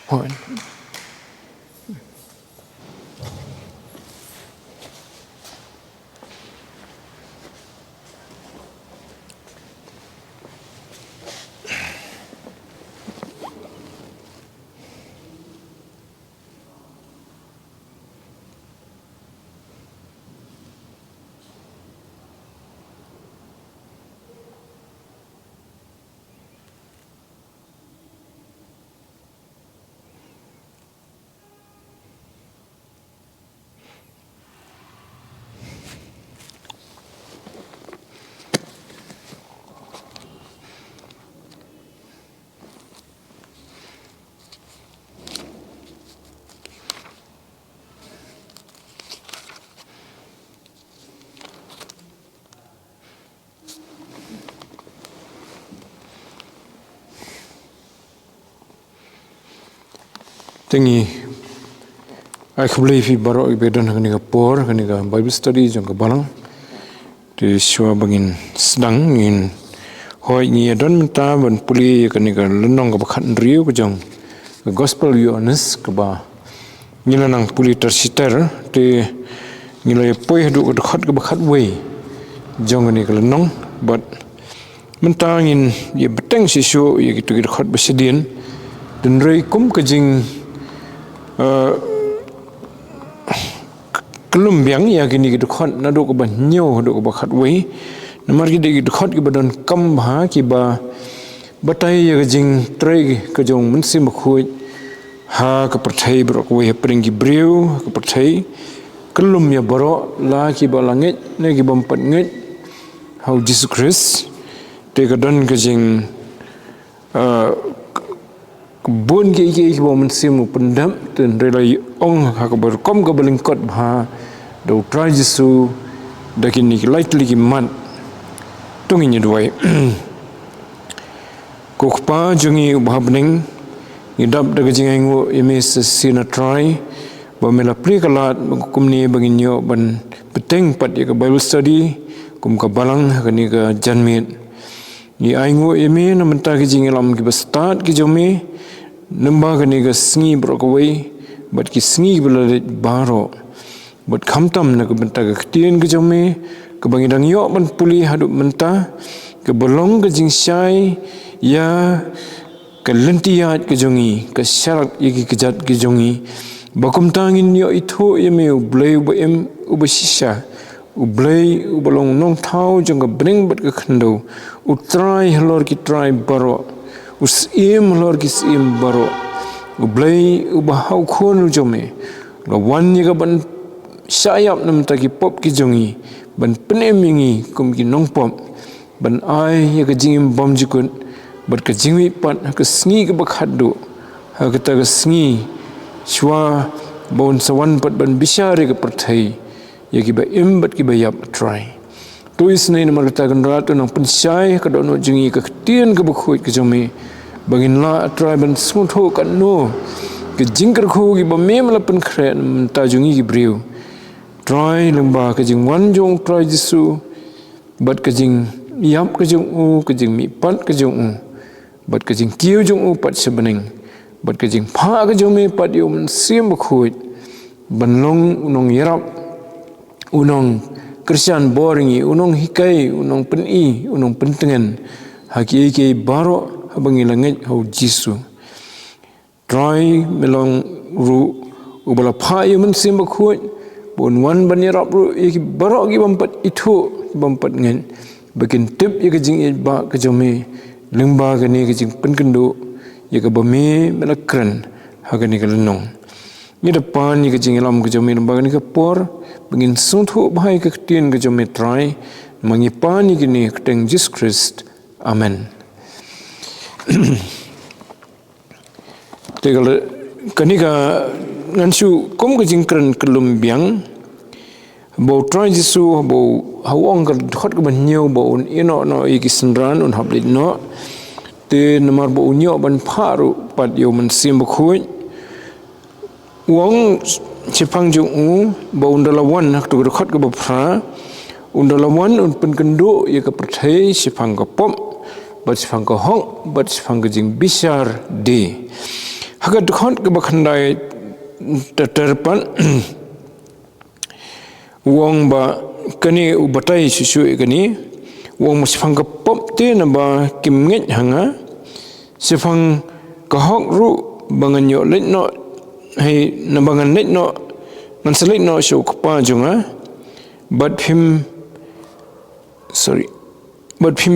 Hoi. Tingi, I believe he baru ibadah kani kapor kani ka Bible study jong ka balang di shua bangin sedang in hoi ni adon menta ban puli kani ka lenong ka bakhan riu ka jong ka gospel honest ka ba nila nang puli tersiter di nila poi hadu ka dekat ka bakhat wei jong kani ka lenong but menta ngin ye beteng sisu ye gitu dekat bersedien dan rei kum ka jing kelum biang ya gini gitu khot na do ko ban nyo do ko bakhat wei namar gi de gitu khot gi badon kam ha ki ba batai ya jing trei ka jong mun sim khu ha ka perthai bro ko he pring gi breu ka perthai kelum ya baro la ki ba langit ne gi bam pat ngit how Jesus Christ te ka don ka jing kebun ki bom simu pendam dan relai ong ha kabar kom ka belingkot ha do try Jesu dakin ni lightly ki man tungi ni duai ko pa jungi bhabning idap daga jingango emis sina try ba mela prikalat kum ni bangin yo ban peteng pat ya ka Bible study kum ka balang ka ni ka janmit ni aingo emi na menta ki jingelam ki start ki jomi namba kani ka sngi brokawai but ki sngi belalit baro but khamtam na ka benta ka ktien ka jome ka bangidang yo ban puli hadu menta ka bolong ka jingsyai ya ka lentiyat ka jongi ka syarak yaki kejat ka jongi bakum tangin yo itu yeme ublay ubaem ubasisha ublay ubalong nong tau jong ka bring bat ka khando utrai halor ki trai baro usim lor kisim baro ublay ubahau khon jome lawan ni ka ban sayap nam ta ki pop ki jongi ban penemingi kum ki nong pop ban ai ya ka jingim bom jikun bat ka jingwi pat ka sngi ka bakhadu ha ka ta ka sngi shwa bon sawan pat ban bishare ka perthai ya ki ba im bat ki ba yap try tuis nei namar ta kan ratu nang pensai ka dono jingi ka tien ka bakhoi ka jome bangin la try ban smutho kan no ka jingkar khu gi ba mem la pen khre ta jungi gi briu try lamba ka jing wan jong try Jesu bat ka jing yap ka jong u ka jing mi pat ka jong u bat ka jing kiu jong u pat sebening bat ka jing pha ka jong me pat yo man sim bakhoi ban long nong yarap unong Christian boringi unong hikai unong peni unong pentengan haki ke baro habangi langit hau Jesu try melong ru ubala pha yemen simba khoi bon wan banirap ru iki baro gi bampat itu bampat ngen bakin tip ye jing ba ka jome lingba ga ni jing penkendo ye ka bame melakran hagani ka lenong ni depan ni jing elam ka jome lingba ni ka por bangin sunthu bahai ka tien ka jome try mangipan ni gini keteng Jesus Christ amen tegal kanika ngansu kom ka jingkran kelum biang bo try Jesu bo hawong ka khot ka ban nyau bo un ino no iki sendran un hablit no te namar bo unyo ban pharu pat yo man sim bo khoi wong chipang jung u bo undala wan hak tu khot ka ba phra undala wan un pen kendo ye ka prathai chipang ka pom bat sifang ka hok bat sifang ka jing bishar de haga dukhon ke bakhandai terpan wong ba kani ubatai susu kani wong sifang ka pop te na ba kim nget hanga sifang ka hok ru bangan yo let no hay na bangan let no ngan selit no show kapa junga but him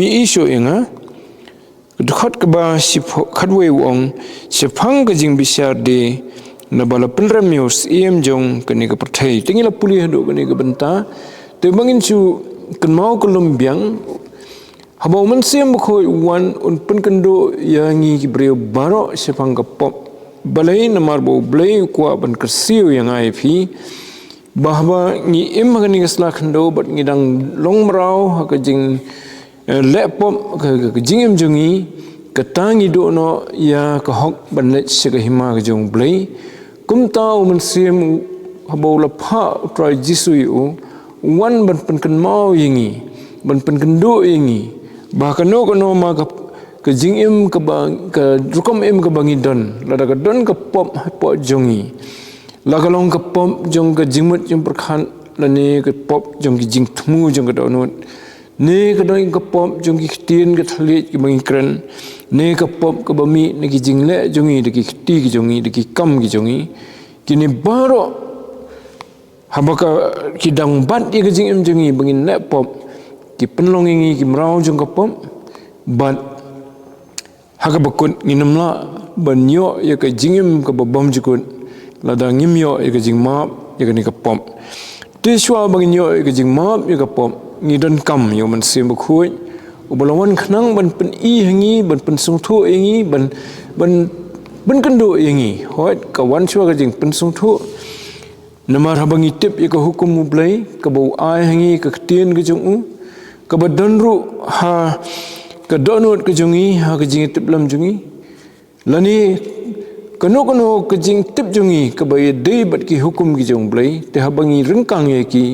issue inga dukhot ka ba sip khadwe wong sifang ka jing bishar de na bala penram news jong kani ka perthai tingila puli hado kani ka benta te bangin chu kan mau kolom biang haba man sem khoi wan un pen kendo yangi ki breu baro sifang ka pop balai namar bo blai kwa ban ka siu yang ai phi bahwa ngi em kani ka sla khando bat ngi dang long mrau ka jing laptop ka jing em jongi katangi do no ya ka hok ban le siga hima ka jong blai kum ta man sem habo la pha try jisu yu wan ban pen kan mau yingi ban pen kan do yingi bahkan no ma ka jing em ka ba ka rukom em ka bangi don la da ka don ka pop po jongi la ka long ka pop jong ka jingmut jong perkhan la ne ka pop jong ki jing thmu jong ka donut ne ka doi ka pop jong ki tien ka thlit ki bangi kran ne ka pop ka bami ne ki jing le jongi de ki ti ki jongi de ki kam ki jongi kini baro habaka ki dang bat ki jing em jongi bangin le pop ki penlong ngi ki mrau jong ka pop bat haga bakun nginamla banyo ya ka jing em ka babam jukun la da ngim yo ya ka jing map ya ka ni ka pop te shwa bangin yo ya ka jing map ya ka pop ngi don kam yo man sim bu khui ubalawan khnang ban pen i hangi ban pen sung thu engi ban kendo engi hot ka wan shwa ka jing pen sung thu namar habangi tip ya ka hukum mu blai ka bau ai hangi ka tien ka jung u ka badan ru ha ka donut ka jungi ha ka jing tip lam jungi lani kano ka jing tip jungi ka bay dei bat ki hukum ki jung blai te habangi rengkang ye ki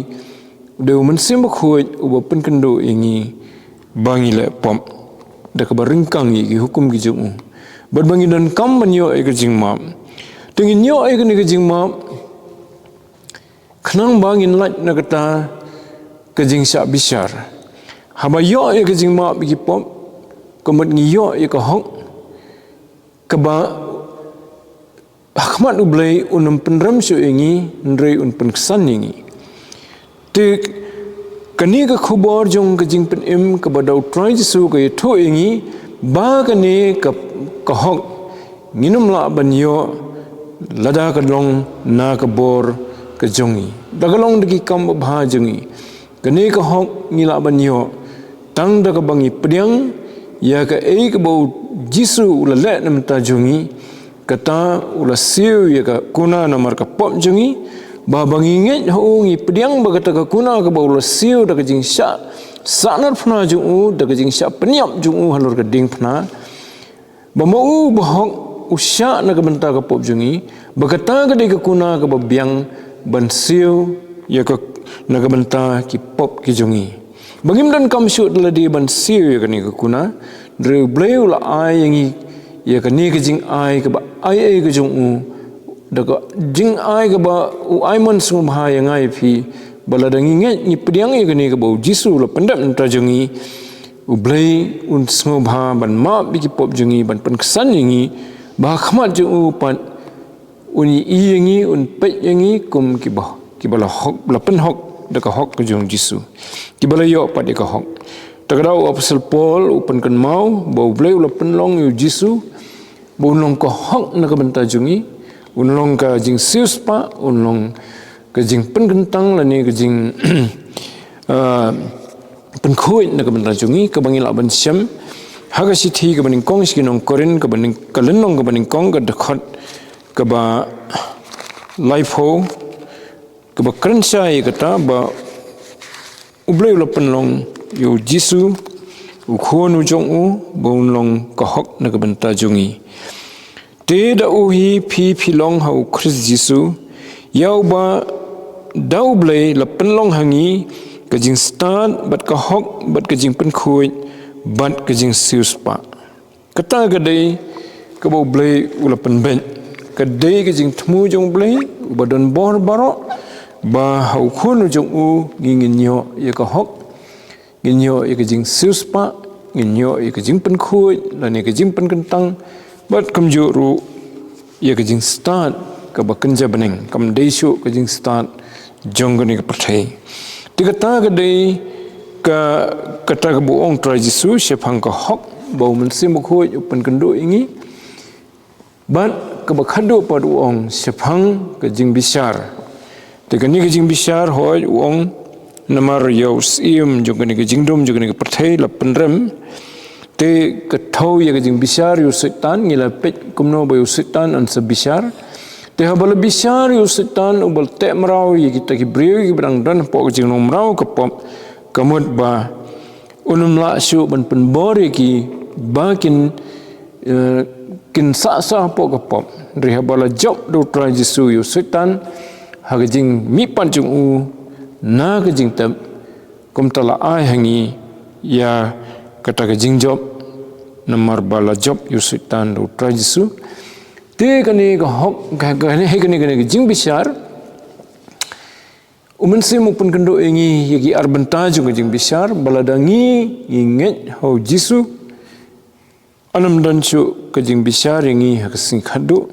deu man sim khoi uba pen kendo engi bangi le pom da ka rengkang ye ki hukum ki jung bat bangi dan kam banyo e ka jing ma tingin yo e ka ni ka jing ma khnang bangin lat na kata ka jing sha bishar haba yo e ka jing ma bi ki pom kemat ngi yo e ka hok ka ba Ahmad ublai unum penram su ingi ndrei un penkesan ingi te kani ka khubor jong ka jing pen em ka badau try su ka tho ingi ba kani ka hok nginum la banyo lada ka long na ka bor ka jongi dagalong diki kam bha jongi kani ka hok ngila banyo tang da ka bangi pediang ya ka ei ka bau jisu la le nam ta jongi kata ula siu ya ka kuna namar ka pop jungi ba banginget ho ngi pediang ba kata ka kuna ka ba ula siu da ka jing sha sanar phna jungu da ka jing sha peniap jungu halur ka ding phna ba mau ba hok usha na ka benta ka pop jungi ba kata ka de ka kuna ka ba biang ban siu ya ka na ka benta ki pop ki jungi bangim dan kam shoot la di ban siu ya ka ni ka kuna dre bleu la ai yangi ya ka ni ka jing ai ka ba ai ka jung u da ka jing ai ka ba u ai man sum ha ya ngai phi bala da ngi nge ni pediang ya ka ni ka ba jisu la pandam ta jungi u blai un sum ha ban ma bi ki pop jungi ban pan ksan ngi ba khmat jung u pan uni i ngi un pe ngi kum ki bala hok la pen hok da ka hok ka jung jisu ki bala yo pa de ka hok Tagadau Apostle Paul upan kan mau bau blai ula penlong yu jisu bau long ko hok na ka benta jungi unlong ka jing sius pa unlong ka jing pen gentang la ni ka jing pen khoi na ka benta jungi ka bangil aban syam haga sithi ka baning kong skinong korin ka baning kalenong ka baning kong ka dekhot ka ba life ho ka ba krensai kata ba ublai ula penlong yu jisu u khonu jong u bon long ka hok na ka benta jungi te da u hi phi long hau Chris jisu yau ba dau blai la pen long hangi ka jing start bat ka hok bat ka jing pen khoi bat kejing sius pa kata kadai kebau blai ulapan ben kadai kejing temu jong blai badan bor barok ba hau khun jong u ngin nyo ye ka hok ngin nyo ye kejing sius pa ngin nyo ye kejing pen khui lan ye kejing pen kentang bat kamju ru ye kejing start ka ba kenja beneng kam desu kejing start jong gani ka pathai tikata kadai ka kata ka buong tra Yesu sepang ka hok bau mensim khoi upan kendo ingi bat ka bakhado pad uong sepang ka jing bisar tegani ka jing bisar hoi uong namar yaus iem jogani ka jing dom jogani ka pathai la penrem te ka thau ya ka jing bisar yu setan ngila pet kumno ba yu setan an sa bisar te habal bisar yu setan ubal te mrau ye kita ki breu ki brang dan po ka jing nom rau ka pop kamut ba unum la su ban pen bore ki bakin kin sa sa po ka pop rihabala job do tra Yesu yu setan hagajing mi pancung u na gajing tab kum tala ai hangi ya kata gajing job namar bala job yu setan do tra Yesu te kani ka hok kani kani gajing bisar umen se mu pun kendo ingi yagi arbenta juga jing bisar baladangi inget hau Yesu anam dan su kajing bisar ingi hakasing khadu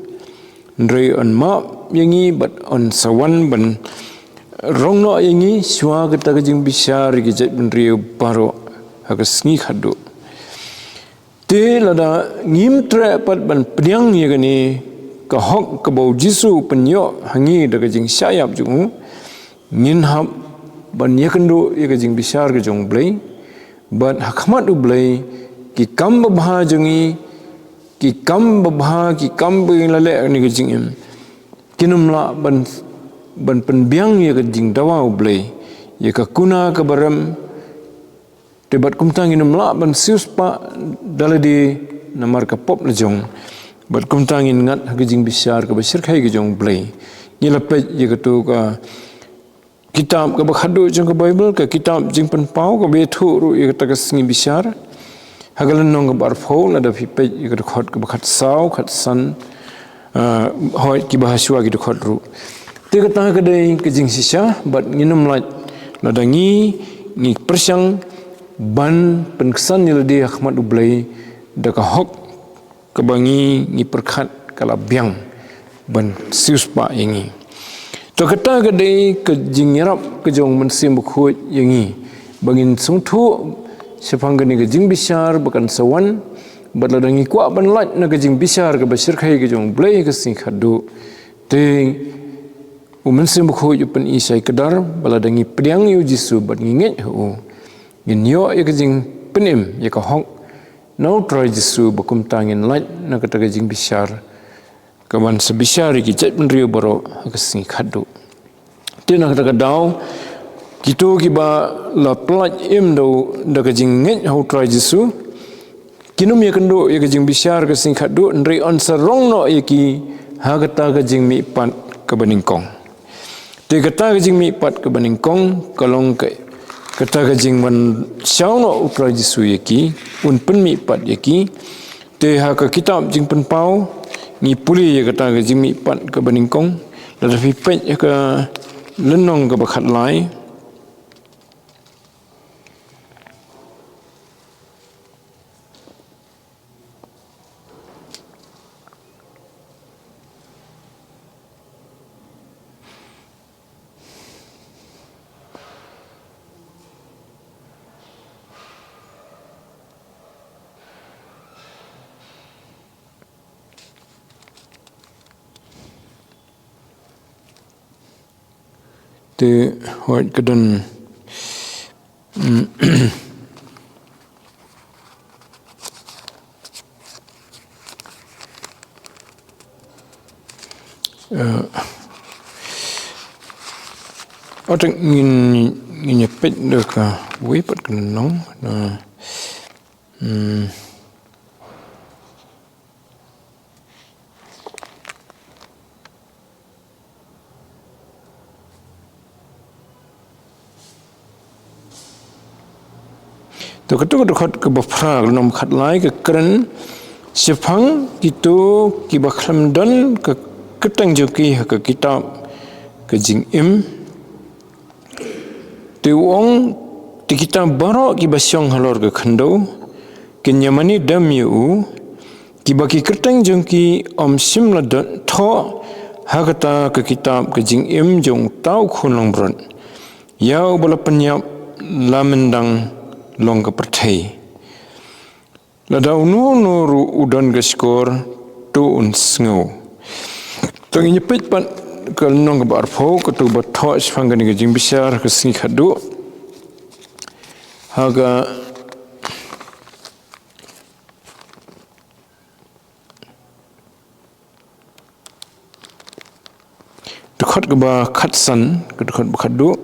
ndrei on ma yangi bat on sawan ban rongno yangi swa kata kajing bisar gi jat ndrei baro hakasing khadu te lada ngim tre pat ban pnyang ye gani ka hok ka bau Yesu penyo hangi da kajing sayap jungu ngin hab ban yakendo ye kajing bisar ke jong blai ban hakmat u blai ki kam bha jungi ki kam lale ni kajing em kinum la ban penbiang ye kajing dawa u blai ye ka kuna ka baram tebat kumtang inum la ban sius pa daladi namar ka pop la jong bat kumtang in ngat kajing bisar ka basir khai ke jong blai nilapet ye ka tu ka kitab ka bakhado jong ka Bible ka kitab jing pen pau ka bethu ru ye ta ka singi bisar hagalan nong ka barfo na da pipe ye ka khot ka bakhat sau khat san hoi ki bahaswa ki khot ru te ka ta ka dei ka jing sisa bat nginum lat na da ngi persang ban penksan ni ladi ahmad ublai da ka hok ka bangi ngi perkhat kala biang ban sius pa yengi to kata kadai ke jingyarap ke jong mensim bukhut yangi bangin sungthu sepang gani ke jing bisar bakan sawan badladangi kwa ban lat na ke jing bisar ke basir khai ke jong blai ke sing khadu te mensim bukhut yupen isai kedar baladangi pediang yu Yesu bat nginget hu nyo ye ke jing penim ye ka hok nau try Yesu bakum tangin lat na kata ke jing bisar kawan sebisar ki chat penrio baro kasing khadu tena kata kadau kitu ki ba la plat im do da ka jing nget how try Yesu kinum ye kendo ye ka jing bisar kasing khadu ndri on sarong no ye ki ha kata ka jing mi pat ka baningkong te kata ka jing mi pat ka baningkong kalong ka kata ka jing man syau no try Yesu ye ki un pen mi pat ye ki te ha ka kitab jing pen pau ni puli ye kata ke jimi pat ke baningkong la fi pet ye ke lenong ke bakhat lai te hoi kedan oteng ngin nyepet dek wipat kenong na to ketuk ke bafra nom khat lai ke kren sifang itu ki bakhlam don ke ketang joki ke kitab ke jing im ti wong ti kitab baro ki basyong halor ke khando kenyamani dam yu ki baki ketang joki om sim la don tho hagata ke kitab ke jing im jong tau khunong bron yau bala penyap lamendang long ke perthai la dau nu ru udan ke skor tu un sngo tong nyepit pan ke nong ke barfo ke tu batho sfangani ke jing bisar ke sing khadu haga dekat ke ba khatsan ke dekat ba khadu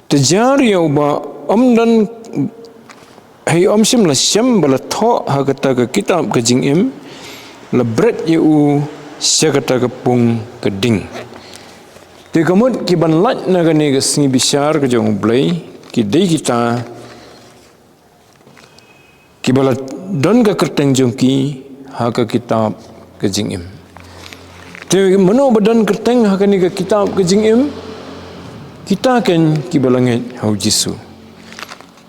tejar ya ba omdan hai om sim la syam bala tho hagata ke kitab ke jing im la bret yu syagata ke pung ke ding te kamut ki ban lat na ga ne ga sni bishar ke jong blai ki dei kita ki bala don ga kerteng jong ki ha ke kitab ke jing im te mano badan kerteng ha ke kitab ke jing im kita kan ki balangai hau jisu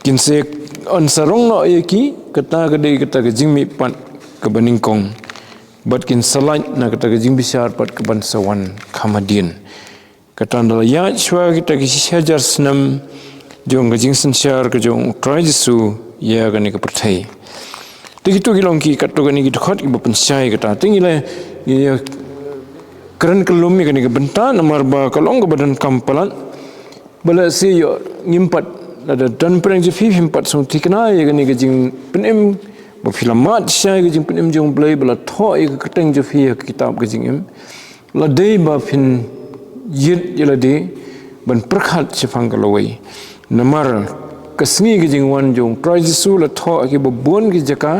kin se on sarong no yeki kata gede kata jingmi pat ke beningkong bat kin salai na kata jing bisar pat ke ban sawan khamadian kata ndala ya chwa kita ki hajar snam jong jing sanchar ke jong try jisu ya gani ke perthai tigitu gilong ki kato gani ki khot ki bapan sai kata tingile ya keren kelumi gani ke benta nomor ba kalong ke badan kampalan bala si yo ngimpat ada dan perang jefi himpat song tikna ye gani gajing penem ba filamat syai gajing penem jong blai bala tho ye keteng jefi kitab gajing im la dei ba fin yit yela de ban prakhat sifang kaloi namar kasni gajing wan jong trajisu la tho ki ba bon ki jaka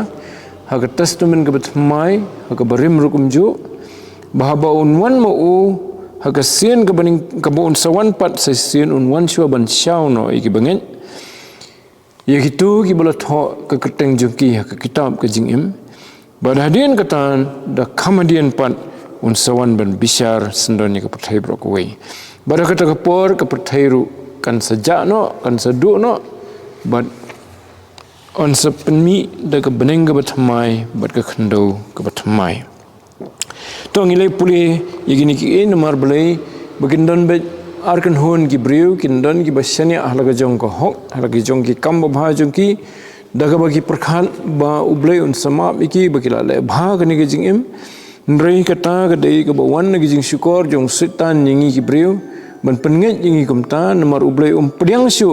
ha ka testament ga batmai ha ka barim rukum jo bahaba unwan mo u haga sien ke baning ke bon sawan pat se sien unwan shwa ban syau no iki bangen ya gitu ki bola tho ke keteng jungki ke kitab ke jing im bad hadien katan da kamadian pat un sawan ban bishar sendon ke perthai bro ko wei bad kata ke por ke perthai ru kan sejak no kan sedu no bad on sepenmi da ke beneng ke batmai bad ke khendo ke batmai tong ilai puli yegini ki nomar belai bagindon be arkan hon ki briu kindon ki basyani ahlaga jong ko hok ahlaga jong ki kam bha jong ki daga bagi perkhan ba ublai un sama iki bagila le bha gani ki jing im nrei kata ga dei ka bawan gi jing syukor jong sitan nyingi ki briu ban penget nyingi kumta nomar ublai pediang syu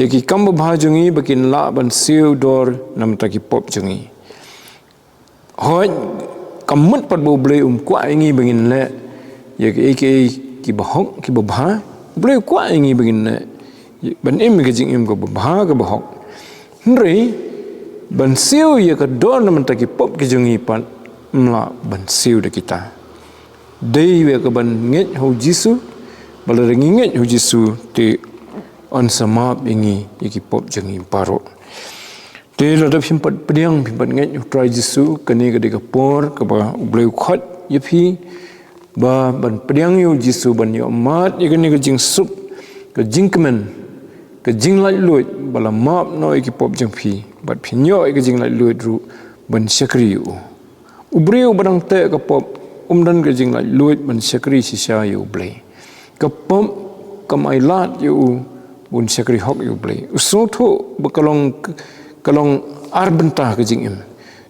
yegi kam bha jongi bakin la ban siu dor nam ta ki pop jongi hoj kamut pat bo blei kwa ingi bengin le ya ki bahok ki babha blei kwa ingi bengin le ban im ke jing im ko babha ke bahok nrei ban siu ya ka dor nam ta ki pop ki jungi pat mla ban siu de kita dei we ka ban nget ho jisu bala nget ho jisu te on samap ingi ki pop jungi paro te la da phimpat pediang phimpat ngai try jisu kani ga de ka por ka ba ubleu khot yepi ba ban pediang yu jisu ban yo mat ye kani ga jing sup ka jingkmen ka jing lai luit bala map no ki pop jang phi bat phinyo ka jing lai luit ru ban sakri yu ubreu badang te ka pop dan ka jing lai luit ban sakri si sha yu blai ka pom kamai lat yu bun sakri hok yu blai uso tho bakalong kalong arbenta ke jing im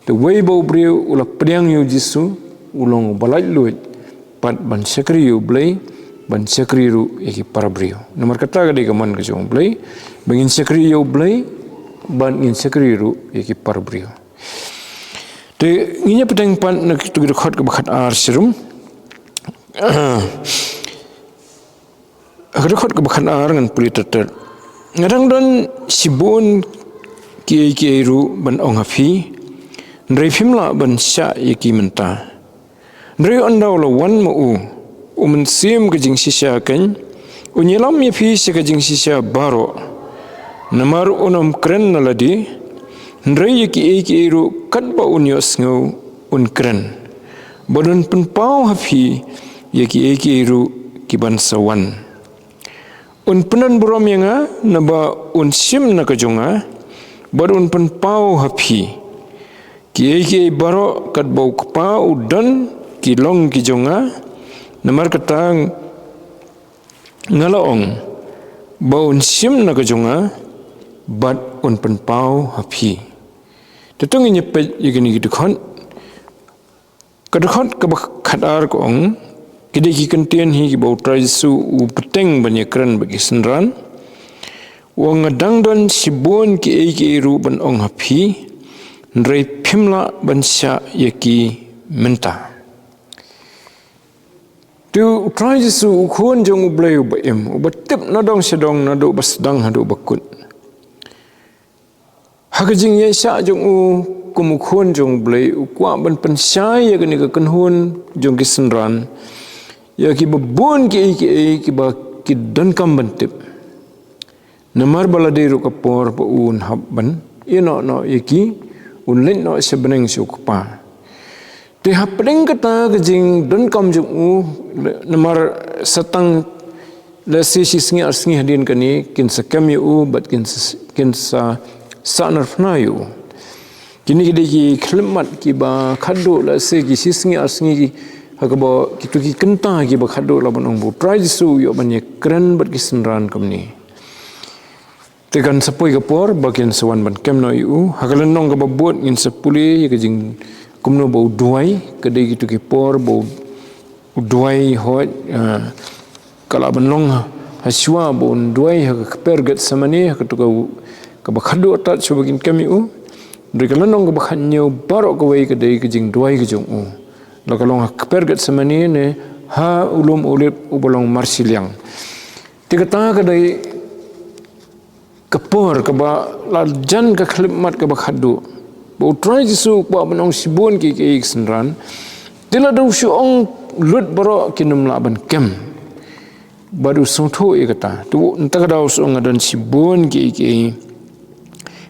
the way bo breu ula pediang yu jisu ulong balai luit pat ban sakri yu blai ban sakri ru eki para breu nomor kata ga de gaman ke jong blai bangin sakri yu blai ban in sakri ru eki para breu te nginya pedang pan nak tu khot ke bakhat ar serum khot ke bakhat ar ngan puli teter ngadang don sibun ki ru ban ong hafi ndrei phimla ban sha yeki menta ndrei ondaw lo wan mo u sim ke jing sisha kan unyelam ye phi se ke jing sisha baro Namar unam kren naladi, ndray yaki eki ru katba unyos ngau unkren. Badun penpau hafi yaki eki ru kibansawan. Penan buram yanga naba sim nakajonga, badun penpau hafi. Ki eki baro katbau kpa udan kilong kijonga, namar katang ngalaong baun sim nakajonga, bad penpau hafi. Tetong nyepet yagini gidukon, kadukon kabak kadar koong, kide ki kentian hi bau traisu u peteng banyak keren bagi senran, wang ngadang don sibon ki eki ru ban ong hafi, nrai pimla ban sya yaki menta. Tu try jisu ukun jong ublay ubaim ubatip nadong sedong nado basdang hadu bakut. Hakajing ye sya jong u kumukun jong ublay ukwa ban pensay ya gani kekenhun jong kisenran ya ki babun ki ba ki dankam bantip. Namar baladiru kapor pa un habban ino no yaki unlin no sebeneng syukpa. Di hapeng kata kejing dan kam jung namar setang lesi singi arsingi hadin kani kin sakam yu bat kin sa sanar fnayu kini kidi klimat ki ba khadu lesi ki singi arsingi ki hakaba kitu ki kenta ki ba khadu la banong bu try su yo banye kren bat ki senran kamni tekan sapoi kapor bagian sawan ban kemno yu hakalan nong ka babut ngin sapuli ya kejing kumno bau duai kedai gitu kipor bau duai hot kalau benong haswa bau duai hak perget samani hak tu kau kabakadu atat sebagin kami dari kalau nong kabakhanyo barok kawai kedai kejing duai kejung la kalau hak perget samani ne ha ulum ulip ubolong marsilyang tikata kedai kepor kaba lajan ka khlimat kabakadu bau try jisu kwa benong sibon ki senran tila dau syong lut baro kinum laban kem baru songtho e kata tu entah dau song ngadan sibon ki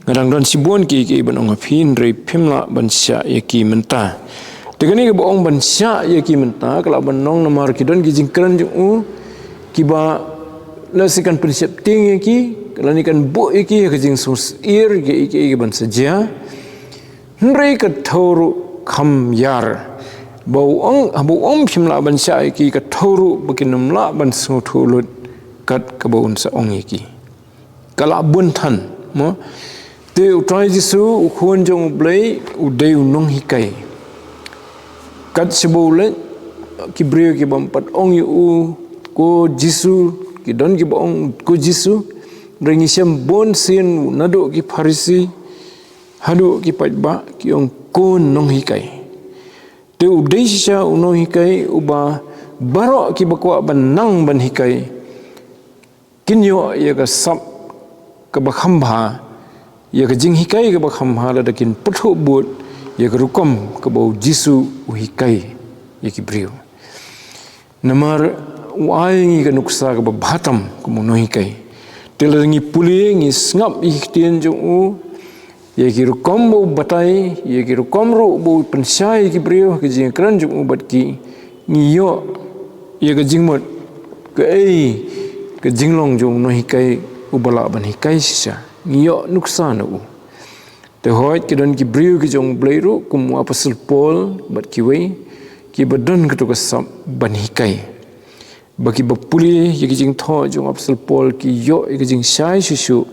ngadang dan sibon ki benong afin rei pimla ban sya yaki menta tegani ke boong ban sya yaki menta kala benong namar kidon ki jingkran ju ki ba lasikan prinsip ting yaki kala ni kan bo yaki ke jing sus ir ki ban saja Nrai ka thauru kham yar bau ong phimla ban sha ki ka thauru bakinum la ban su thulut kat ka baun sa ong ki kala bun than mo te utrai jisu khon jong blai udai unong hikai kat sebule ki brio ki bampat ong yu ko jisu ki don ki bong ko jisu ringi sem bon sin nado ki farisi hadu ki pajba ki ong kon nong hikai te udai sisa unong hikai uba barok ki bakwa banang ban hikai kinyo ya ka sap ka bakhamba ya ka jing hikai ka bakhamba la dakin puthu but ya ka rukom ka bau jisu hikai ya ki brio namar waingi ka nuksa ka bahatam ka mono hikai telangi puli ngi ngap ikhtian jong yaki rukom bau batai, yaki rukom ru bau pensai ki brio ke jing kran jung ubat ki ngiyo ya ke jing mot ke jinglong jung no hikai ubala ban hikai sisa ngiyo nuksan te hoit ke don ki brio ki jung blairu kum apostle Paul bat ki wei ki badan ke to kasam ban hikai bagi bapuli yaki jing tho jung apostle Paul ki yo ke jing sai susu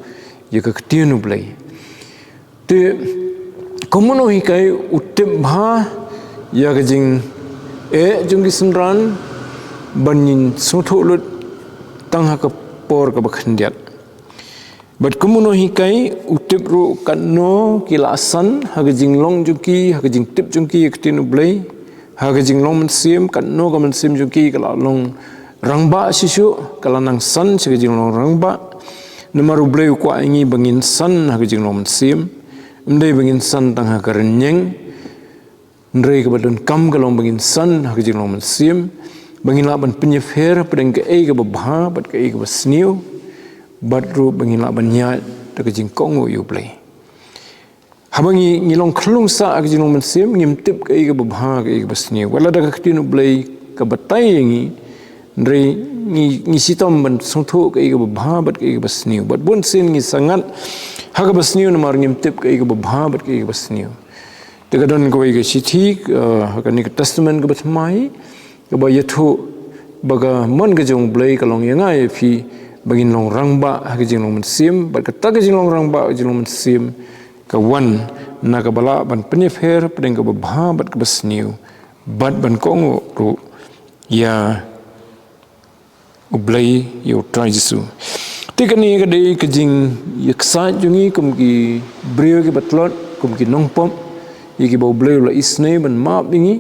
ya ke tianu blai te komuno hikai utip bha ya kajing jung kisenran banin sotholut tangha ka por ka bakhandiat bat komuno hikai utip ru kanno kilasan ha kajing long juki ha kajing tip jungki yaktinu blai ha kajing long mensim kanno ka mensim juki kala long rangba sisu kala nang san se kajing long rangba namaru blai kwa ingi bangin san ha kajing long mensim ndai bangin san tangha karenyeng ndai ka badon kam kalong bangin san ha kajing long mensim bangin laban penyefer pedang ke ka babha bat ke ka basniu bat ru bangin laban nya da ka jing kongo yu play habangi ngilong khlung sa ak jing man sim ngim tip ka ga babha ka ga basni wala da ka tinu play ka batai ngi ndre ngi sitom ban sungtho ka ga babha bat ka ga basni bat bun sin ngi sangat ha ga basni na mar ngim tip ka ga babha bat ka ga basni de ka don ko ga sithi ha ka ni testament ka batmai ka ba yathu baga mon ga jong play ka long yanga e phi bagin long rangba ha ga jing long man sim bat ka ta ga jing long rangba jing long man sim ka wan na ka bala ban penyefer pedeng ka babha bat ka basniu bat ban kongo ru ya ublai yo try jisu tikani ka dei ka jing yaksa jungi kum ki brio ki batlot kum ki nongpom yiki ba ublai la isne ban ma bingi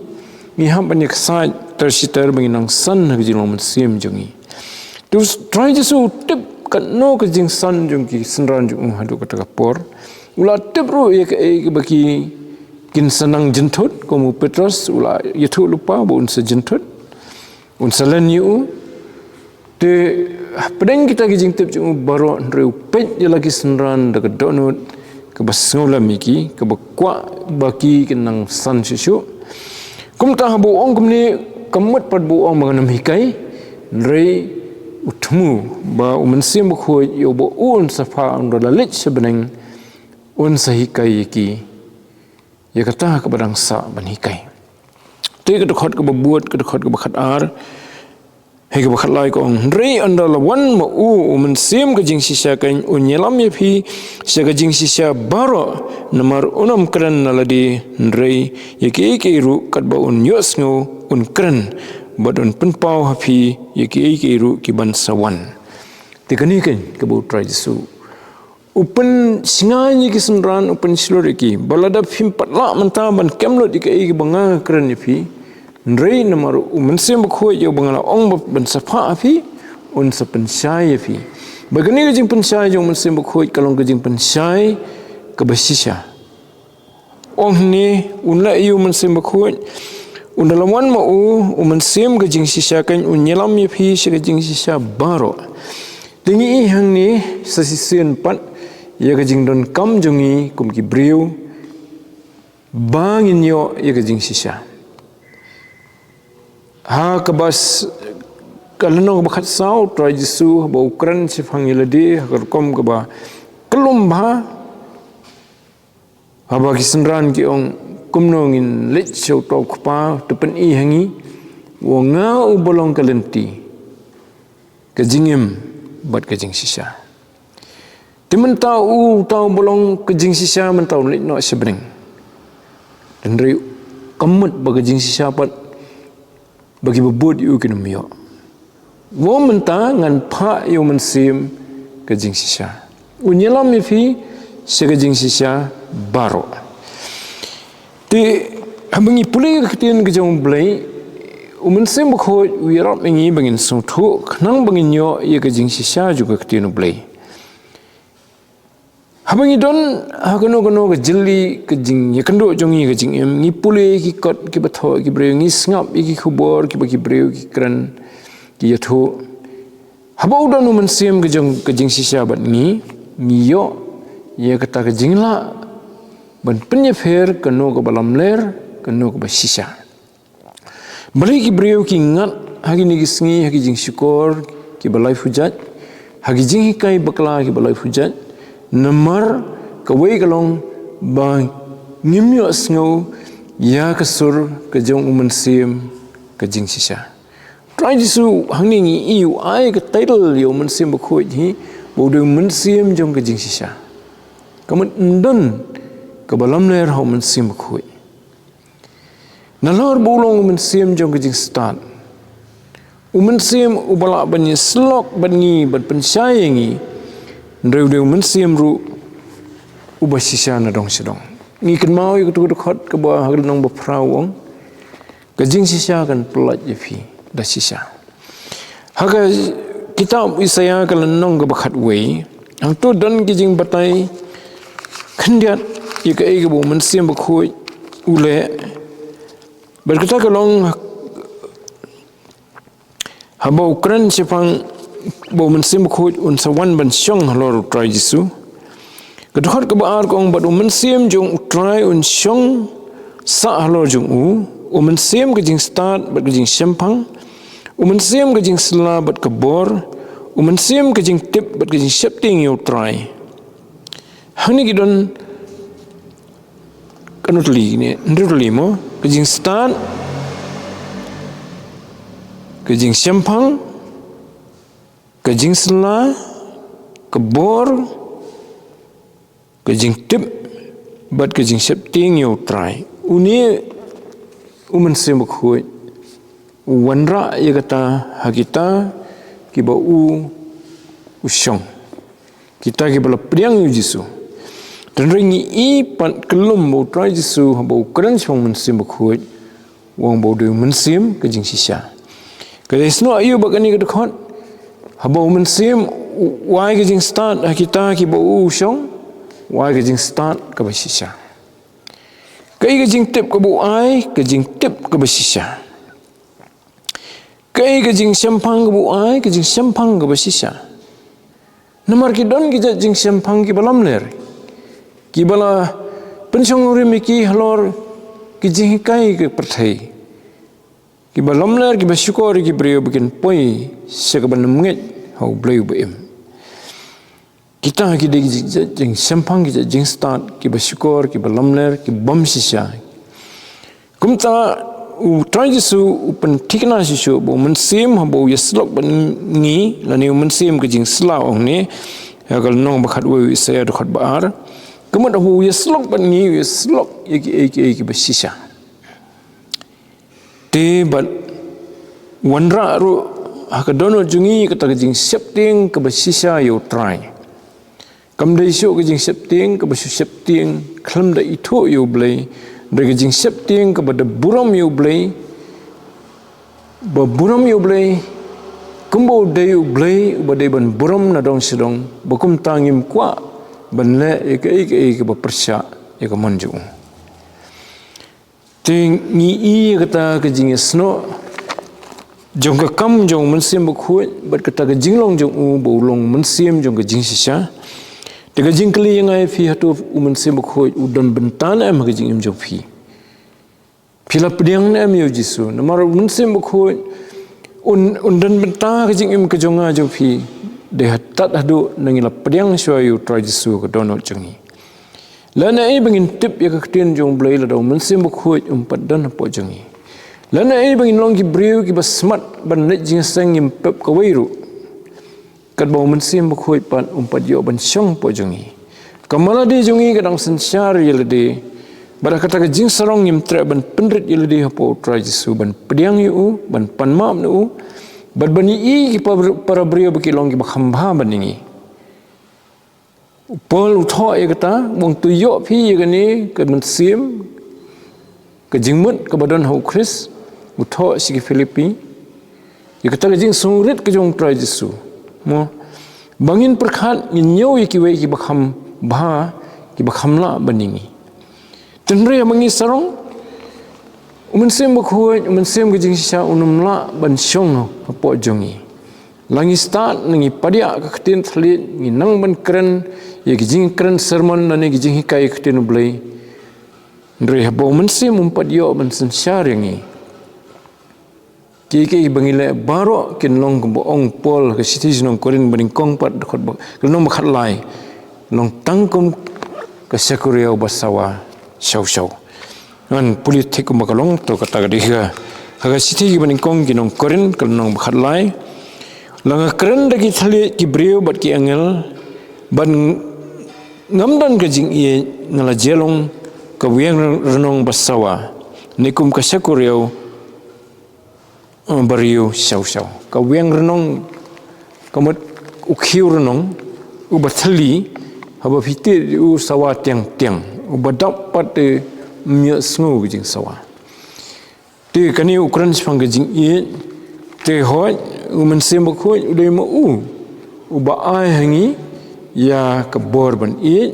ni ham ban yaksa tersitar bangi nang san ha jing man sim jungi tu try jisu tip kan no ka jing san jungi senran jung hadu ka ta por ula tibru ya ke baki kin sanang jentut komu Petrus ula yathu lupa bu unsa jentut unsa lanyu te pedeng kita gijing tip ju baro ndreu pet ya lagi senran de donut ke basngola miki ke bakwa baki kinang san sisu kum ta bu ong kum ni kamut pat bu ong manganam hikai ndrei utmu ba umensim bu khoi yo bo un safa ndola lich sebeneng un sahikai ki ya kata ke badang sa ban hikai te ke dekhot ke buat ke dekhot ke bakhat ar he ke bakhat lai ko rei andal wan ma u men sim ke jing sisa kan unyelam ye phi se ke jing sisa baro namar unam kran naladi rei ye ke ru kat ba un yos ngo un kran badun penpau hafi ye ke ru ki ban sawan te kani kan ke bu try jisu upen singai ki senran upen siloriki balada phim patla manta ban kemlo di kai banga kran ni phi ndrei namar umensem khoi yo bangala ong ban safa phi un sa penshai phi bagani ke jing penshai jong mensem khoi kalong ke jing penshai ke basisha ong ni unla yu mensem khoi undalawan ma u umensem ke jing sisa kan unyelam ye phi se ke jing sisa baro tingi hang ni sasisen pat ya ka jing don kam jungi kum ki briu bangin yo ya ka jing sisa ha ka bas kalano ba khat sau try jisu ba ukran si phangiladi ha kom ka ba kelum ba ha ba kisenran ki ong kumno ngin lech chau to khpa tepen i hangi wo nga u bolong kalenti ka jingem bat ka jing sisa timen tau bolong ke jing sisa men tau lek no sebreng dan rei kamut bagi jing sisa pat bagi bebut yu kin mio wo men ta ngan pha yu men sim ke jing sisa unyelam mi fi se ke jing sisa baro ti habangi pulai ke tin ke jong blai umen sim kho wirap ngi bangin sung thu khnang bangin yo ye ke jing sisa juga ke tin blai habangi don hakono ke jeli ke jing ye kendo jongi ke jing em ngi pule ki kot ki batho ki bre ngi snap ki khubor ki baki bre ki kran ki yatho habau don men sim ke jong ke jing sisa bat ngi yo ye kata ke jing la ban penye fer ke no ke balam ler ke no ke basisa bali ki bre ki ngat hagi ni ki sngi hagi jing syukur ki balai hujat hagi jing hikai bakla ki balai hujat namar kawai kalong ba ngimyo sngo ya kasur ke jong umen sim ke jing sisa try jisu hangni ngi iu ai ke title yo men sim khoi hi bodu men sim jong ke jing sisa kamun ndon ke balam ler ho men sim khoi nalor bulong men sim jong ke jing start umen sim ubala ban slok ban ngi ban pensai ngi ndeu men sim ru ubasisa na dong sedong ngi kan mau yu tu khot ke ba hal nong ba prawong ke jing sisa kan pelat je fi da sisa haga kitab Isaya kan nong ke bakhat wei ang tu don ke jing batai khandiat yu ke ai ke bo men sim ba khoi ule berkata kalong haba ukran sipang bo men sim khoi un sawan ban syong halor try jisu Kedokhat kebaar kong bad mensim jong utrai un syong sa halor jong mensim ke jing start bad ke jing sempang, mensim ke jing sela bad ke bor, mensim ke jing tip bad ke jing septing yo utrai. Hani gidon kanutli ni ndruli mo ke jing start ke jing sempang ke jing sela ke bor ke jing tip bat ke jing septing yo try uni mensim bakhuit wanra ya kata hakita ki ba usyong kita ki bala priang yu jisu dan ringi i pat kelum bo try jisu bo kran chong mensim bakhuit wong bo de mensim ke jing sisa ke isno ayu bakani ke dekhot habo mensim wai ke jing start hakita ki bo usyong wai ke jing start ke basisha kai ke jing tip ke bu ai ke jing tip ke basisha kai ke jing sempang ke bu ai ke jing sempang ke basisha namar ki don ki jing sempang ki balam ler ki bala pensyong urim ki halor ki jing kai ke perthai ki balam ler ki basyukor ki brio bikin poi sekaban menget hau bleu beim kita ki jing sempang ki jing start ki basyukor ki balamler ki bam sisa kumta try jisu pentikna sisu bo mensim bo yeslok ban ngi lani mensim ki jing sla ong ni agal nong bakhat we saya dokhat baar kemudian bo yeslok ban ngi yeslok ki basisa te bat wanra ru hakadono jungi kata jing septing ke basisa yo try kam dai syo ke jing septing ke basu septing klam da itu yo blai da ke jing septing ke bada buram yo blai ba buram yo blai kumbo dai yo blai ba dai ban buram na dong sidong ba kum tangim kwa ban le ke ba persya e ke manju ting ni i kata ke jing sno jong ka kam jong mensim ba khu ba kata ke jing long jong bo long mensim jong ke jing sisa Dekat jingkli yang ai fi hatu mensim khoi udan bentan am ke jing im jong fi pila pediang am yo jisu namar mensim khoi undan bentan ke jing im ke jonga jong fi de hatat hadu nangila pediang swa yo try jisu ke donot jengi lana ai bangin tip ya ke tin jong blai la do mensim khoi padan po jengi lana ai bangin long ki briu ki basmat ban net jing sang im pep ka weiru kat bau mensim khoi pan umpat yo ban syong po jungi kamala di jungi kadang sensar yelde bara kata ke jing sarong yim tre ban pendrit yelde po try jisu ban pediang yu ban panmam nu ban bani i ki para brio baki long ki bakhamba baningi pol utho e kata wong tu yo phi ye gani ke mensim ke jingmut ke badan hau kris utho si Filipi ye kata ke jing sungrit ke jong try jisu mo bangin perkhat nyau ki we ki bakham ba ki bakhamla baningi tenre mangi sarong mensim khoi mensim ke jing sisa unumla ban syong po jongi langi start nangi padia ka khatin thli ni nang ban kren ye ki jing kren sermon nani ki jing hikai khatin blai ndre bo mensim padio ban sensar yangi ki bangile baro kin long ko ong pol ke citizen ong korin baring kong pat khot ba long bakhat lai long tangkum ke sekuriau basawa shaw an politik ko makalong to kata ga ha city baring kong kin ong korin ke long bakhat lai langa kren dagi thali ki brio bat ki angel ban ngamdan ke jing ye ngala jelong ke wiang renong basawa nikum ke sekuriau bariu shaw ka wiang renong kamut ukhiu renong ubathali haba fiti u sawa tiang ubadap pat mya sngu jing sawa te kani ukran spang jing e te hoi mensim khoi udai ma uba ai hangi ya ka borban e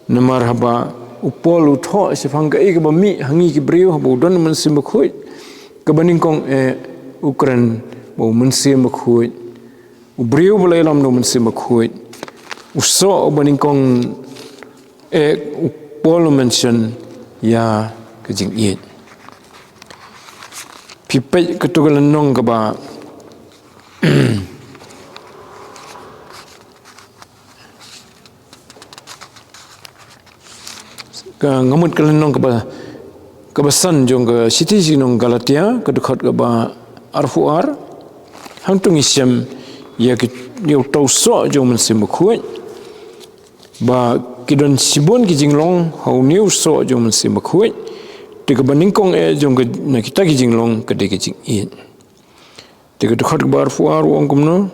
namar haba upol utho sifang ka e ka bami hangi ki brio haba don mensim khoi kebaning kong Ukraine bo mensim khoi brio bolai lam no mensim khoi uso baning kong Paul mention ya kejing it pipet ketugalan nong kaba ngamut kalan nong kaba kabasan jong ke city sinong Galatia kedekat kaba arfuar hantung isyam ya ki yo tau so jong mensim khuat ba kidon sibon ki jinglong hau new so jong mensim khuat te ka baningkong jong ke na kita ki jinglong ke de ki jing in te ka dekat kaba arfuar wong kumno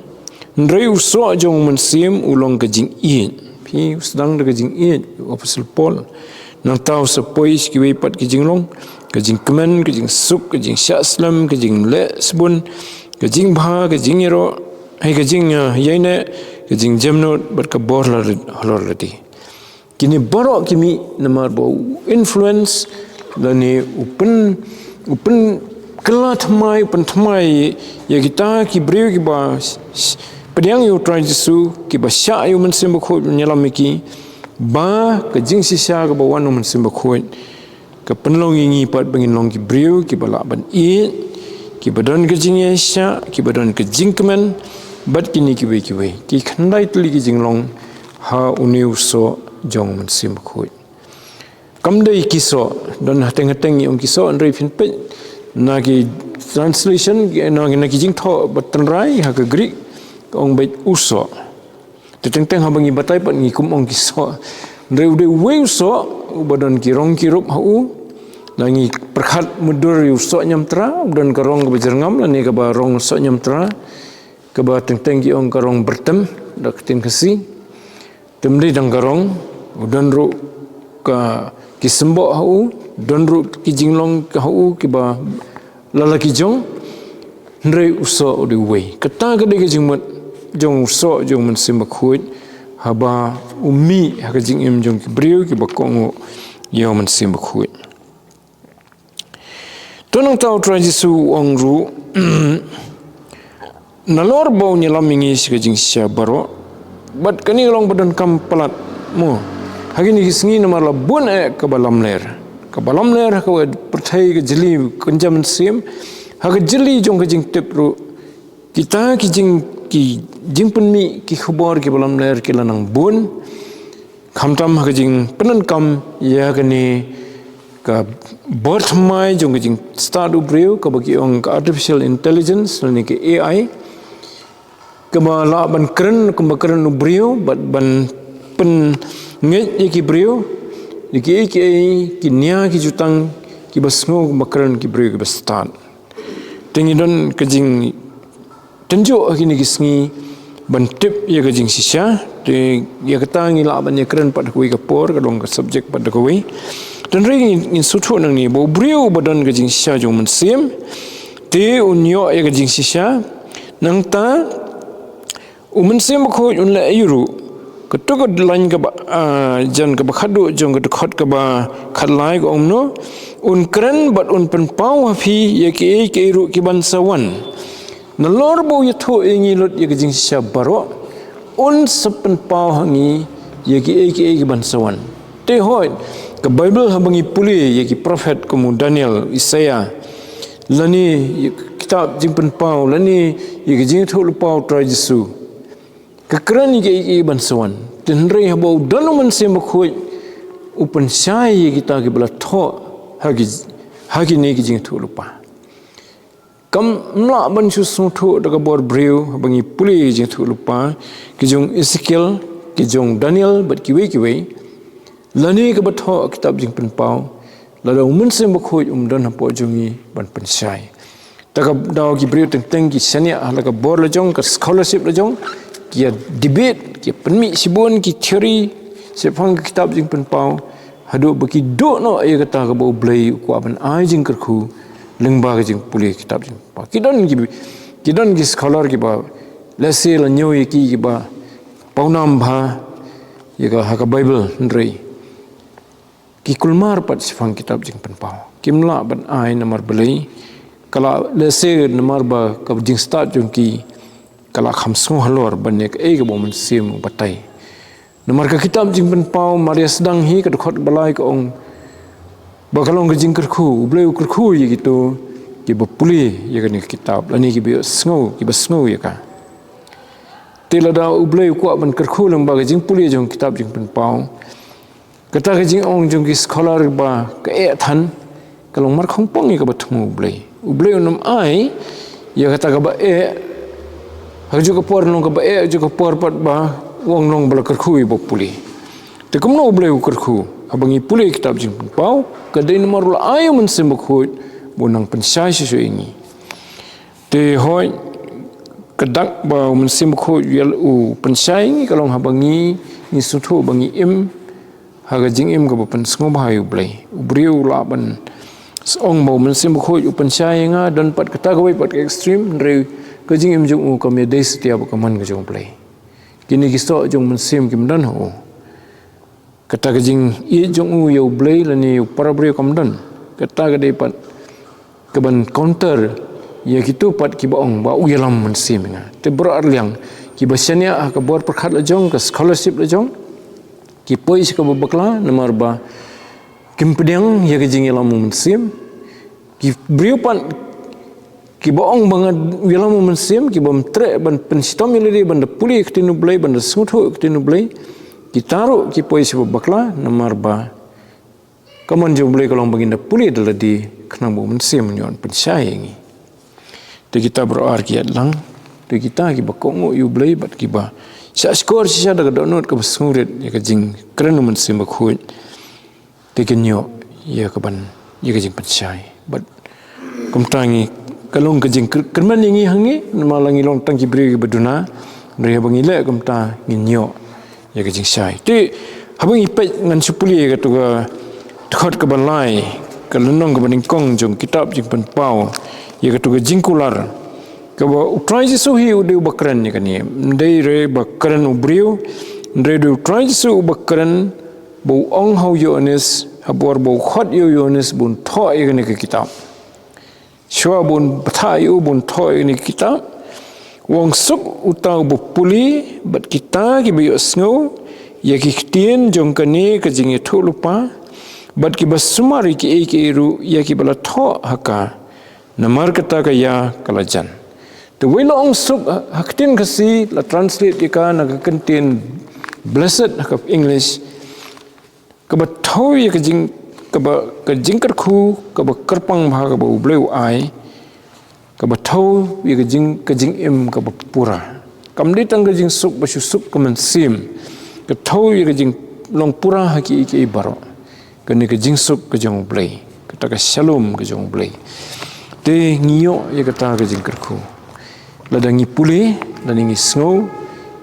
ndrei so jong mensim ulong ke jing in pi sedang de ke jing in apostle Paul nang tahu sepois ki wepat ki jinglong ke jing kemen ke jing suk ke jing syaslam ke jing le sebun ke jing bha ke jing ro hai ke jing yaine ke jing jamnot berkabor halor lati kini borok kimi namar bau influence dani upen kelat mai penthmai ya kita ki breu ki ba pediang yu try jisu ki ba sya yu mensim bkhot nyalam ki ba ke jing sisa ke bawan no mensim bkhot ke penlong ngi pat bangin long ki breu ki bala ban i ki badon ke jing sya ki badon ke jing kemen bat kini ki we ki khandai tli ki jing long ha uniu so jong mensim bkhot kamdai kiso don hateng-hateng yung kiso andrei pinpet na ki translation na ki jing tho batanrai ha ke Greek ong bait uso teteng-teng ha bangi batai pat ngi kum ong kiso ndrei ude we uso badan ki rong ki rup hau nangi perkhat mudur uso nyamtra dan ka rong ke jerngam lani ka ba rong so nyamtra ka ba teng-teng ki ong ka rong bertem dak tin kasi temdei dang ka rong udan ru ka ki sembok hau donru ki jinglong ka hau ki ba lalaki jong ndrei uso de wei kata ka de ki jingmat jong uso jong mensim bakhuit haba ummi ha ka jing im jong ki breu ki bakong yo mensim bakhuit tonong tau tra jisu ong ru nalor bau nyelam mingi si ka jing sia baro bat kani long badan kam palat mo hari ni kisngi nama la bun ke balam ler ka percaya ke jeli kenjam sim ha ke jeli jong ke jing tip ru kita ki jing penmi ki khabar ke balam ler ke lanang bun khamtam ha ke jing penan kam ya ke ni ka birth mai jong ke jing start ubreu ka bagi ong ka artificial intelligence ni ke AI ke bala ban keren kembakaran ubreu ban pen nget ki breu ki nia ki jutang ki basngo makaran ki breu ki bastan tengidon kejing tenjo kini kisngi bantip ya kejing sisya te ya ketangi la ban ya keren pad kui kapor kadong ka subjek pad kui dan ring in sutu nang ni bo breu badan kejing sisya jong mensim te unyo ya kejing sisya nang ta umensim ko unla ayuru ketuk lain ke jan ke bakhadu jong ke dekat ke ba khalai ko omno un kren bat un pen pau hafi ye ke ru ki bansawan na lor bo ye tho ingi lot ye jing sya baro un sepen pau hangi ye ke bansawan te hoi ke bible ha bangi puli ye ki prophet ko Daniel Isaiah lani kitab jing pen pau lani ye jing tho lu pau tra Jesu kekeren ke bansawan tenrei habau dalam mensim khoi upan sai kita ke bela tho hagi ni ke jing thu lupa kam mla ban su su thu daga bor breu bangi puli jing thu lupa ke jong Ezekiel ke jong Daniel bat ki we lani ke batho kitab jing pen pau la mensim khoi dan hapo jongi ban pensai daga daw ki breu teng ki sania la ka bor la jong ka scholarship la jong kia debate kia penmi sibun ki teori sepang kitab jing pen pau hadu baki do no ai kata ka bau blai ku aban ai jing kerku lengba ka jing puli kitab jing pa kidon ki scholar ki ba lese la nyo ki ba paunam bha ye ka ha ka bible ndrei ki kulmar pat sepang kitab jing pen pau kimla ban ai namar blai kala lese namar ba ka jing start jong ki kala khamsung halor banek ke bo mensim batai Namar ka kitab jing pen pau Maria sedang hi ka dekhot balai ka ong bakalong ka jing kerku bleu kerku ye gitu ki bepuli ye kan kitab lani ki be sngo ki basngo ye ka tela da bleu ku ban kerku lang ba jing puli jong kitab jing pen pau kata ka jing ong jong ki scholar ba ka e than kalong mar khong pong ye ka batmu bleu nam ai ye kata ka ba e haju ka por nong ka ba e haju ka por pat ba wong nong bala kerku ibo puli te kumno bleu kerku abangi puli kitab jing pau kadai nomor la ayo men sembkhut bonang pensai sesu ini te hoi kedak ba men sembkhut yel u pensai ni kalong habangi ni sutu bangi im haga jing im ka pen sngo bahayu blai ubriu la ban ong mo men sembkhut u pensai nga dan pat kata gawai pat extreme re ka jing im jung u ka me dei setiap ka man ka jong blai kini kisto jong men sem kim dan ho kata ka jing i jong u yo blai lani para brio kam dan kata ka dei pat ka ban counter ya kitu pat ki baong ba u yalam men sem nga te bro arliang ki basania ka bor perkhat la jong ka scholarship la jong ki poi ka bakla nomor ba kim pedang ya ka jing yalam men sem ki brio pat ki baong bangat yalam men sem ki bam tre ban penstom ile ban puli ktinu blai ban suthu ktinu blai ki taru ki poi si bakla nomor ba kaman jom blai kalong baginda puli dala di kenang bo men sem nyon pensai ngi te kita berar ki lang te kita ki bakongo yu blai bat ki ba sa skor si sa daga donot ka basmuret ya ka jing krenu men sem bakhut te kenyo ya ka ban ya ka jing pensai bat kumtangi kalong ka jing kerman ngi hangi malangi long tang ki bri baduna re bangi le kumta nginyo ya ka jing sai te habang ipet ngan supuli ka tu ka thot ka balai ka lenong ka baning kong jong kitab jing pen pau ya ka tu ka jing kular ka ba utrai su hi u de bakran ni kani dei re bakran ubriu re de utrai su bakran bo ong hau yo anes habor bo khot yo yones bun tho e ka kitab shwa bun pathayu bun tho e kitab wong suk utau bo puli bat kita ki bi sngo ya ki tien jong kani ka jing thu lupa bat ki basumari ki e ki ru ya ki bala tho haka namar kata ka ya kalajan to we long suk haktin kasi la translate ka na ka contain blessed haka english ka ba tho ya ka jing ka ba ka jing kerku ka ba kerpang bha ka ba bleu ai ka ba tho ya ka jing im ka ba pura kam di tang ka jing suk ba suk ka man sim ka tho ya ka jing long pura haki ki baro ka ni ka jing suk ka jong blai ka ta ka shalom ka jong blai te ngiyo ya ka ta ka jing kerku la dangi puli la ngi snow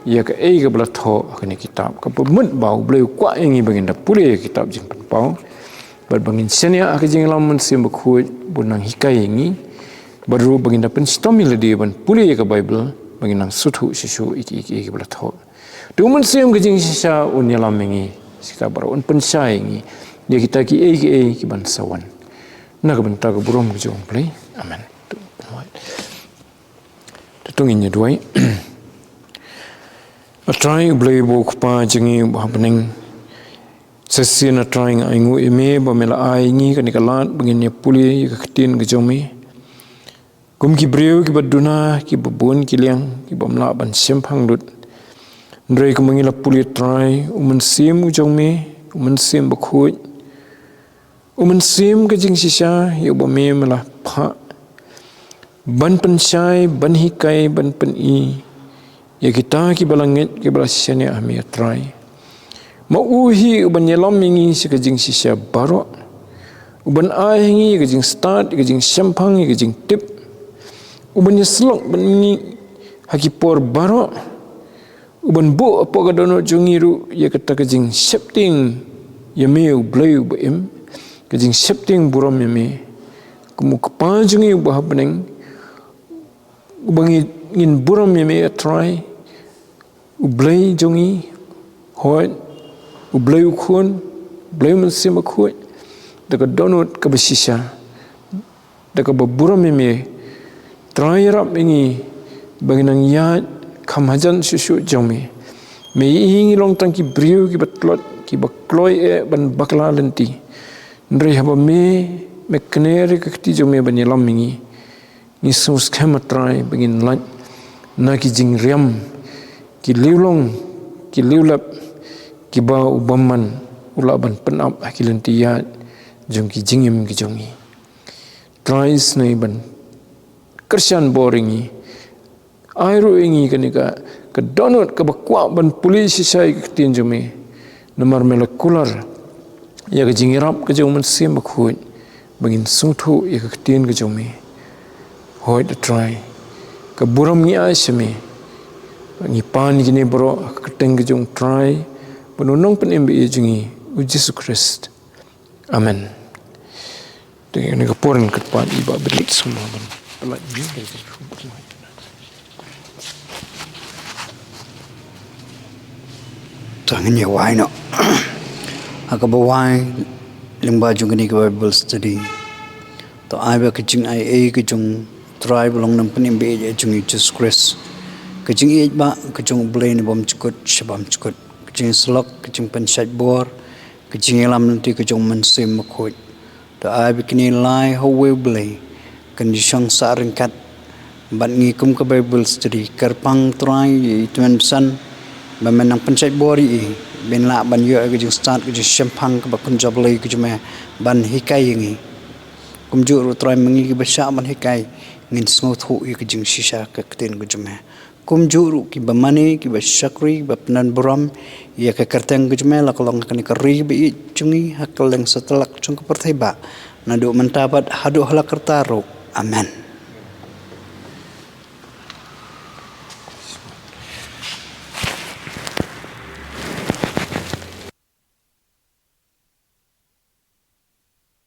ya ka e ka bla tho ka ni kitab ka pemut bau bleu kwa ngi baginda puli kitab jing pau bar bangin senia ka jing lam man sim khu bunang hikai ngi baru baginda pen stomil di ban puli ka bible baginang suthu sisu iki bla tho tu man sim ka jing sisa un yalam ngi sika bar un pen sai ngi ya kita ki ki ban sawan na ka ban ta ka burom ka jong play amen tutungin nya duai a try blay bo pa jingi happening sesina trying aingu ime ba mela ai ngi ka nikalat bangin ya puli ka ktin ka jomi kum ki breu ki baduna ki babun ki liang ki bamla ban semphang lut ndrei ka mangila puli try uman sim jomi uman sim bakhut uman sim ka jing sisa ya ba me mela pha ban pensai ban hikai ban pen i ya kita ki balangit ki balasane ami try ma uhi uban yelam mingi si ka jing sisa baro uban ai ngi ka jing start ka jing semphang ka jing tip uban yeslok ban mingi haki por baro uban bo apa ka dono jungiru ya kata ka jing septing ya me bleu ba im ka jing septing buram ya me kumu kapa jungi ba happening ubangi ngin buram ya me try ublei jungi hoi ublei khun blei man sim khoi daga donut ka basisha daga baburam ya me try rap ini baginang ya kamajan susu jami Me ingi long tang ki brio ki batlot ki bakloi ban bakla lenti. Ndre haba me kneri ka kti jo me ban yelam mingi. Ni sus khama try begin lan na ki jing riam ki liulong ki liulap ki ba ubaman ulaban penap akilenti ya jong ki jingim ki jongi. Tries na ban Christian boringi airu ingi kanika ke donut ke bakwa ban polisi sai ke tin jome nomor molekular ya ke jingirap ke jong man sim bakhuj bagin suthu ya ke tin ke jome hoi the try ke buram ni asme ni pan ni bro ke teng ke jong try penunong penembe jingi Jesus Christ. Amen. Dengan keporan ke depan iba berit semua ban pelat ni Tangan ya why no. Aga bawai limba jung ni ke Bible study. To ai ba kicing ai ke jung tribe long nam penim be jung Jesus Christ. Kicing e ba kicing blay ni bom cukut shabam cukut. Kicing slok kicing pensat bor. Kicing lam nanti kicing mensim makut. To ai bikini lai ho we blay. Kan disang saringkat ban ngikum ke Bible study kerpang try tuan san Bamenang pencet bori ben la ban yo ke start ke champagne ke bakun joblay ke cuma ban hikai ngi kum ju ru try mengi ke basa ban hikai ngin sngot hu ke jing shisha ke kten ke cuma kum ju ru ki bamani ki basakri bapnan buram ya ke kerteng ke cuma la kolong ke keri be cungi hakal yang setelak cung ke perteba nadu mentabat hadu hala kertaru amen.